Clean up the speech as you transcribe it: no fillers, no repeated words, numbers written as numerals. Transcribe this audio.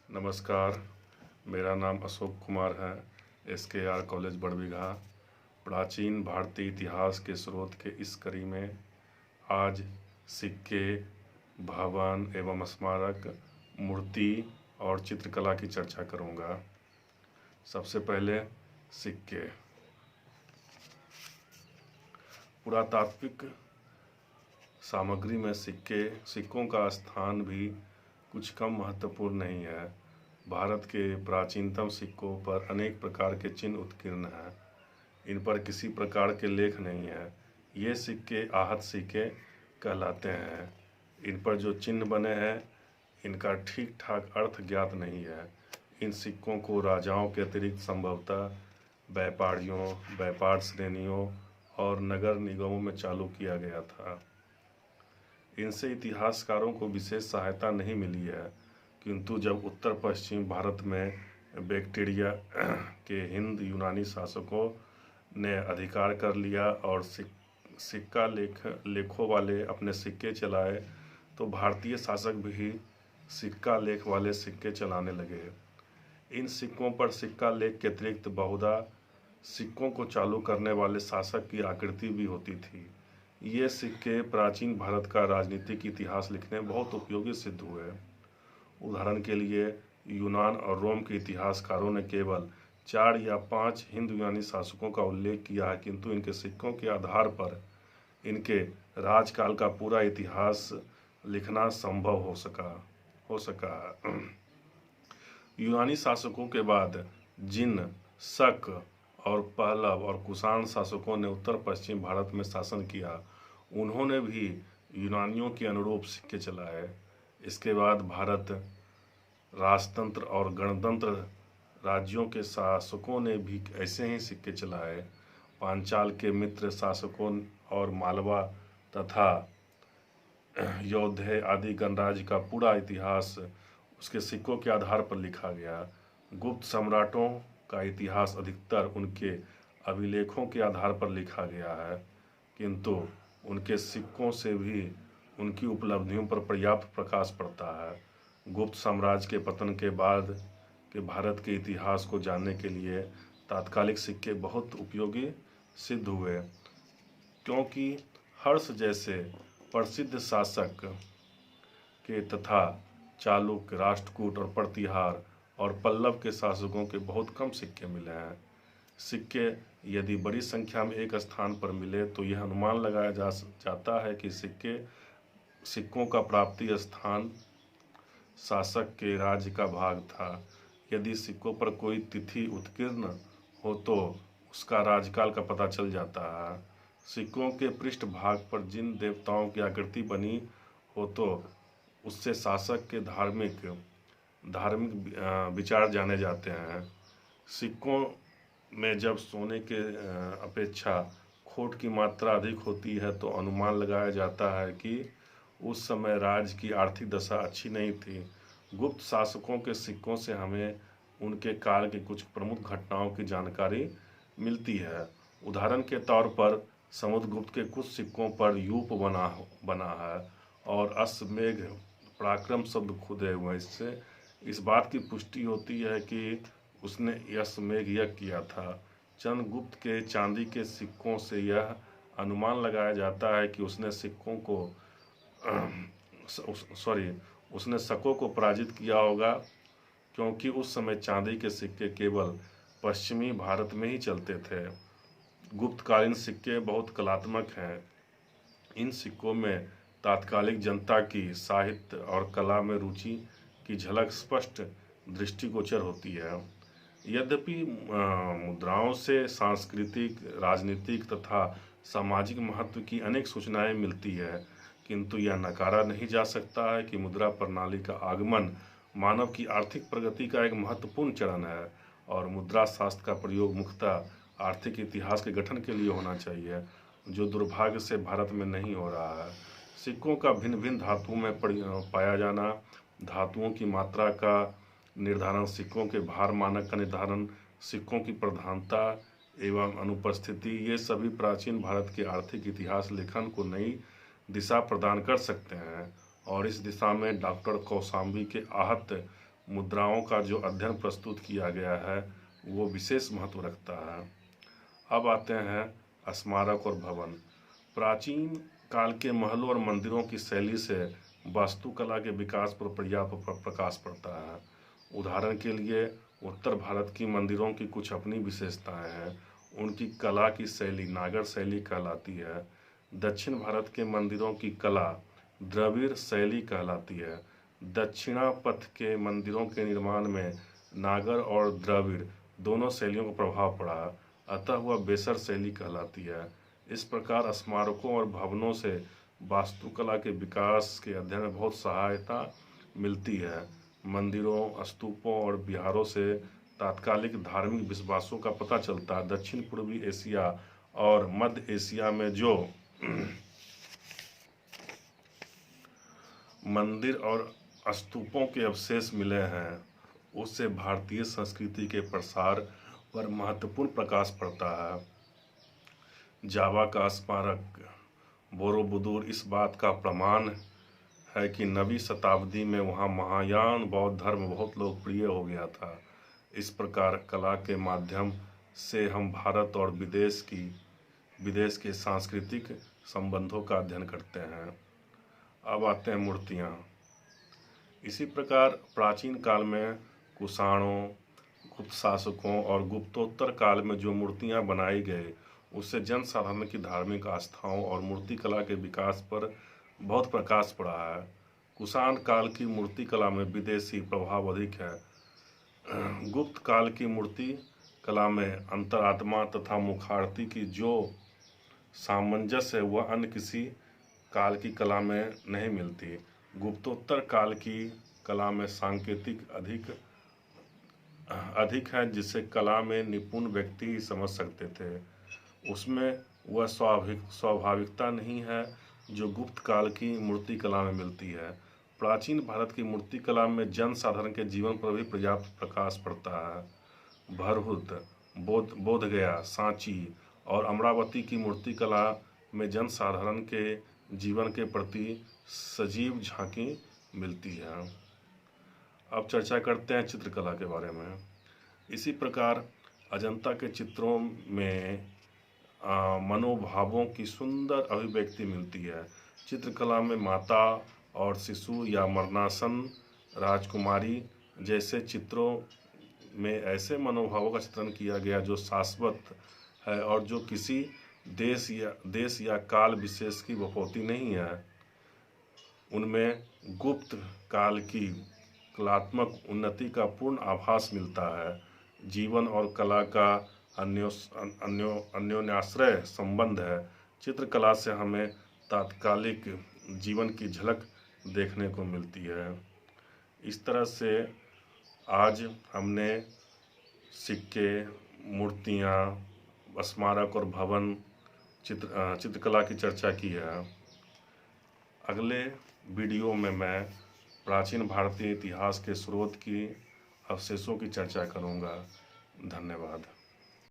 नमस्कार। मेरा नाम अशोक कुमार है। SKR college Barbigha. प्राचीन भारतीय इतिहास के स्रोत के इस कड़ी में आज सिक्के, भवन एवं स्मारक, मूर्ति और चित्रकला की चर्चा करूंगा। सबसे पहले सिक्के। पुरातात्विक सामग्री में सिक्कों का स्थान भी कुछ कम महत्वपूर्ण नहीं है। भारत के प्राचीनतम सिक्कों पर अनेक प्रकार के चिन्ह उत्कीर्ण हैं। इन पर किसी प्रकार के लेख नहीं है। ये सिक्के आहत सिक्के कहलाते हैं। इन पर जो चिन्ह बने हैं इनका ठीक ठाक अर्थ ज्ञात नहीं है। इन सिक्कों को राजाओं के अतिरिक्त संभवतः व्यापारियों, व्यापार श्रेणियों और नगर निगमों में चालू किया गया था। इनसे इतिहासकारों को विशेष सहायता नहीं मिली है, किंतु जब उत्तर पश्चिम भारत में बैक्टीरिया के हिंद यूनानी शासकों ने अधिकार कर लिया और सिक्का लेखों वाले अपने सिक्के चलाए, तो भारतीय शासक भी सिक्का लेख वाले सिक्के चलाने लगे। इन सिक्कों पर सिक्का लेख के अतिरिक्त बहुधा सिक्कों को चालू करने वाले शासक की आकृति भी होती थी। ये सिक्के प्राचीन भारत का राजनीतिक इतिहास लिखने बहुत उपयोगी सिद्ध हुए। उदाहरण के लिए यूनान और रोम के इतिहासकारों ने केवल 4 या 5 हिंद यूनानी शासकों का उल्लेख किया है, किंतु इनके सिक्कों के आधार पर इनके राजकाल का पूरा इतिहास लिखना संभव हो सका। यूनानी शासकों के बाद जिन, शक और पहलव और कुषाण शासकों ने उत्तर पश्चिम भारत में शासन किया, उन्होंने भी यूनानियों के अनुरूप सिक्के चलाए। इसके बाद भारत राजतंत्र और गणतंत्र राज्यों के शासकों ने भी ऐसे ही सिक्के चलाए। पांचाल के मित्र शासकों और मालवा तथा यौधेय आदि गणराज्य का पूरा इतिहास उसके सिक्कों के आधार पर लिखा गया। गुप्त सम्राटों का इतिहास अधिकतर उनके अभिलेखों के आधार पर लिखा गया है, किंतु उनके सिक्कों से भी उनकी उपलब्धियों पर पर्याप्त प्रकाश पड़ता है। गुप्त साम्राज्य के पतन के बाद के भारत के इतिहास को जानने के लिए तात्कालिक सिक्के बहुत उपयोगी सिद्ध हुए, क्योंकि हर्ष जैसे प्रसिद्ध शासक के तथा चालुक्य, राष्ट्रकूट और प्रतिहार और पल्लव के शासकों के बहुत कम सिक्के मिले हैं। सिक्के यदि बड़ी संख्या में एक स्थान पर मिले तो यह अनुमान लगाया जाता है कि सिक्कों का प्राप्ति स्थान शासक के राज्य का भाग था। यदि सिक्कों पर कोई तिथि उत्कीर्ण हो तो उसका राज्यकाल का पता चल जाता है। सिक्कों के पृष्ठ भाग पर जिन देवताओं की आकृति बनी हो तो उससे शासक के धार्मिक विचार जाने जाते हैं। सिक्कों में जब सोने के अपेक्षा खोट की मात्रा अधिक होती है तो अनुमान लगाया जाता है कि उस समय राज्य की आर्थिक दशा अच्छी नहीं थी। गुप्त शासकों के सिक्कों से हमें उनके काल की कुछ प्रमुख घटनाओं की जानकारी मिलती है। उदाहरण के तौर पर समुद्रगुप्त के कुछ सिक्कों पर यूप बना है और अश्वमेघ पराक्रम शब्द खुदे हुए। इससे इस बात की पुष्टि होती है कि उसने अश्वमेघ यज्ञ किया था। चंद्रगुप्त के चांदी के सिक्कों से यह अनुमान लगाया जाता है कि उसने शकों को पराजित किया होगा, क्योंकि उस समय चांदी के सिक्के केवल पश्चिमी भारत में ही चलते थे। गुप्तकालीन सिक्के बहुत कलात्मक हैं। इन सिक्कों में तात्कालिक जनता की साहित्य और कला में रुचि की झलक स्पष्ट दृष्टिगोचर होती है। यद्यपि मुद्राओं से सांस्कृतिक, राजनीतिक तथा सामाजिक महत्व की अनेक सूचनाएं मिलती है, किंतु यह नकारा नहीं जा सकता है कि मुद्रा प्रणाली का आगमन मानव की आर्थिक प्रगति का एक महत्वपूर्ण चरण है और मुद्रा शास्त्र का प्रयोग मुख्यतः आर्थिक इतिहास के गठन के लिए होना चाहिए, जो दुर्भाग्य से भारत में नहीं हो रहा है। सिक्कों का भिन्न भिन्न धातुओं में पाया जाना, धातुओं की मात्रा का निर्धारण, सिक्कों के भार मानक का निर्धारण, सिक्कों की प्रधानता एवं अनुपस्थिति, ये सभी प्राचीन भारत के आर्थिक इतिहास लेखन को नई दिशा प्रदान कर सकते हैं और इस दिशा में डॉक्टर कौशाम्बी के आहत मुद्राओं का जो अध्ययन प्रस्तुत किया गया है वो विशेष महत्व रखता है। अब आते हैं स्मारक और भवन। प्राचीन काल के महलों और मंदिरों की शैली से वास्तुकला के विकास पर पर्याप्त प्रकाश पड़ता है। उदाहरण के लिए उत्तर भारत की मंदिरों की कुछ अपनी विशेषताएं हैं। उनकी कला की शैली नागर शैली कहलाती है। दक्षिण भारत के मंदिरों की कला द्रविड़ शैली कहलाती है। दक्षिणापथ के मंदिरों के निर्माण में नागर और द्रविड़ दोनों शैलियों का प्रभाव पड़ा, अतः वह बेसर शैली कहलाती है। इस प्रकार स्मारकों और भवनों से वास्तुकला के विकास के अध्ययन में बहुत सहायता मिलती है। मंदिरों, स्तूपों और विहारों से तात्कालिक धार्मिक विश्वासों का पता चलता है। दक्षिण पूर्वी एशिया और मध्य एशिया में जो मंदिर और स्तूपों के अवशेष मिले हैं उससे भारतीय संस्कृति के प्रसार पर महत्वपूर्ण प्रकाश पड़ता है। जावा का स्मारक बोरोबुदुर इस बात का प्रमाण है कि 9वीं शताब्दी में वहाँ महायान बौद्ध धर्म बहुत लोकप्रिय हो गया था। इस प्रकार कला के माध्यम से हम भारत और विदेश के सांस्कृतिक संबंधों का अध्ययन करते हैं। अब आते हैं मूर्तियाँ। इसी प्रकार प्राचीन काल में कुषाणों, गुप्त शासकों और गुप्तोत्तर काल में जो मूर्तियाँ बनाई गई उससे जन साधारण की धार्मिक आस्थाओं और मूर्तिकला के विकास पर बहुत प्रकाश पड़ा है। कुषाण काल की मूर्ति कला में विदेशी प्रभाव अधिक है। गुप्त काल की मूर्ति कला में अंतरात्मा तथा मुखारती की जो सामंजस्य है वह अन्य किसी काल की कला में नहीं मिलती। गुप्तोत्तर काल की कला में सांकेतिक अधिक है जिसे कला में निपुण व्यक्ति ही समझ सकते थे। उसमें वह स्वाभाविकता नहीं है जो गुप्त काल की मूर्ति कला में मिलती है। प्राचीन भारत की मूर्ति कला में जन साधारण के जीवन पर भी पर्याप्त प्रकाश पड़ता है। भरहुत, बोधगया, सांची और अमरावती की मूर्ति कला में जन साधारण के जीवन के प्रति सजीव झांकी मिलती है। अब चर्चा करते हैं चित्रकला के बारे में। इसी प्रकार अजंता के चित्रों में मनोभावों की सुंदर अभिव्यक्ति मिलती है। चित्रकला में माता और शिशु या मरणासन राजकुमारी जैसे चित्रों में ऐसे मनोभावों का चित्रण किया गया जो शाश्वत है और जो किसी देश या काल विशेष की बपौती नहीं है। उनमें गुप्त काल की कलात्मक उन्नति का पूर्ण आभास मिलता है। जीवन और कला का अन्योन्याश्रय संबंध है। चित्रकला से हमें तात्कालिक जीवन की झलक देखने को मिलती है। इस तरह से आज हमने सिक्के, मूर्तियाँ, स्मारक और भवन, चित्रकला की चर्चा की है। अगले वीडियो में मैं प्राचीन भारतीय इतिहास के स्रोत की अवशेषों की चर्चा करूँगा। धन्यवाद।